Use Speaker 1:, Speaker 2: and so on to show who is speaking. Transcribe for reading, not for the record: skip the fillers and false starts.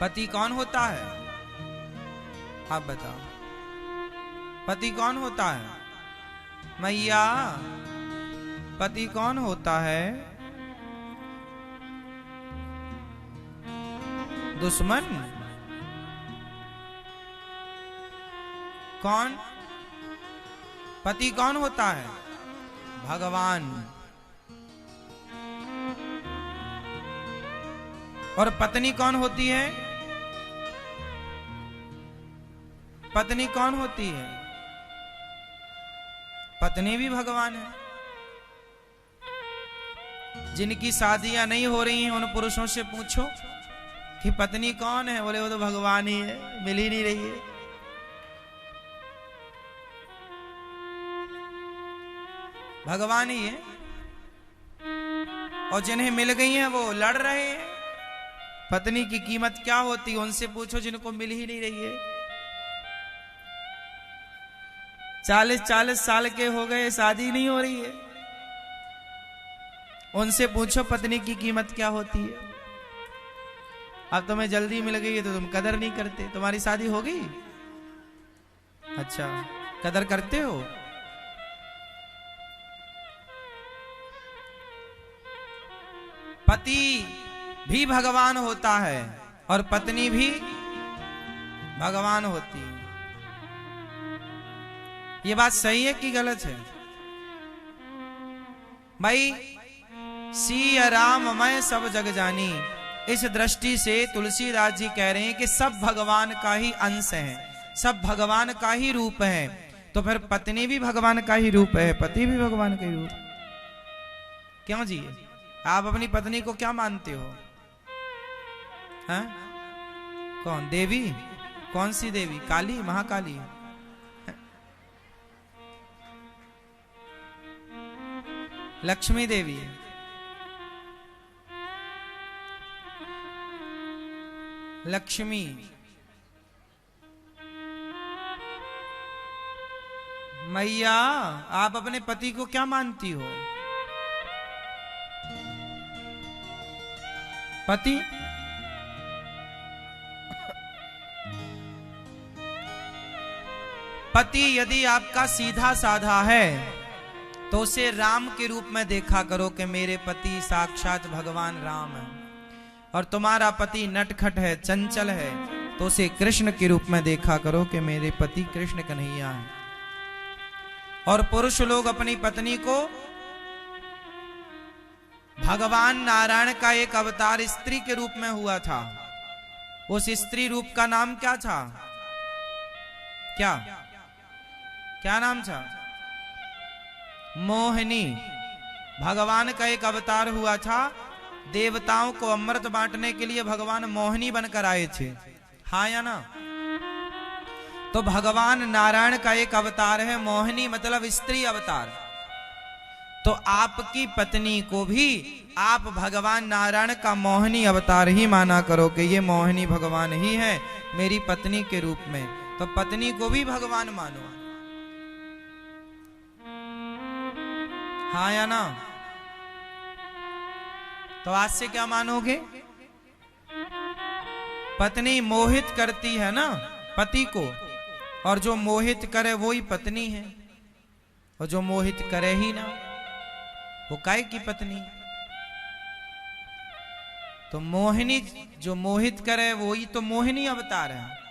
Speaker 1: पति कौन होता है? आप बताओ, पति कौन होता है? मैया, पति कौन होता है? दुश्मन? कौन? पति कौन होता है? भगवान। और पत्नी कौन होती है? पत्नी कौन होती है? पत्नी भी भगवान है। जिनकी शादियां नहीं हो रही हैं उन पुरुषों से पूछो कि पत्नी कौन है, बोले वो तो भगवान ही है, मिल ही नहीं रही है। भगवान ही है। और जिन्हें मिल गई हैं वो लड़ रहे हैं। पत्नी की कीमत क्या होती है उनसे पूछो जिनको मिल ही नहीं रही है। 40-40 साल के हो गए, शादी नहीं हो रही है। उनसे पूछो पत्नी की कीमत क्या होती है। अब तुम्हें जल्दी मिल गई है तो तुम कदर नहीं करते। तुम्हारी शादी हो गई? अच्छा, कदर करते हो? पति भी भगवान होता है और पत्नी भी भगवान होती है। ये बात सही है कि गलत है? भाई, सिया राम मैं सब जग जानी, इस दृष्टि से तुलसीदास जी कह रहे हैं कि सब भगवान का ही अंश है, सब भगवान का ही रूप है। तो फिर पत्नी भी भगवान का ही रूप है, पति भी भगवान का ही रूप। क्यों जी? आप अपनी पत्नी को क्या मानते हो? हैं? कौन देवी? कौन सी देवी? काली? महाकाली? लक्ष्मी देवी? लक्ष्मी? मैया, आप अपने पति को क्या मानती हो? पति? पति यदि आपका सीधा साधा है तो उसे राम के रूप में देखा करो कि मेरे पति साक्षात भगवान राम है। और तुम्हारा पति नटखट है, चंचल है, तो उसे कृष्ण के रूप में देखा करो कि मेरे पति कृष्ण कन्हैया है। और पुरुष लोग अपनी पत्नी को भगवान नारायण का एक अवतार स्त्री के रूप में हुआ था। उस स्त्री रूप का नाम क्या था? क्या क्या नाम था? मोहिनी। भगवान का एक अवतार हुआ था। देवताओं को अमृत बांटने के लिए भगवान मोहिनी बनकर आए थे। हाँ या ना? तो भगवान नारायण का एक अवतार है मोहिनी, मतलब स्त्री अवतार। तो आपकी पत्नी को भी आप भगवान नारायण का मोहिनी अवतार ही माना करो कि ये मोहिनी भगवान ही है मेरी पत्नी के रूप में। तो पत्नी को भी भगवान मानो। हाँ या ना? तो आज से क्या मानोगे? पत्नी मोहित करती है ना पति को, और जो मोहित करे वो ही पत्नी है। और जो मोहित करे ही ना वो काय की पत्नी? तो मोहिनी जो मोहित करे वो ही तो मोहिनी अवतार है।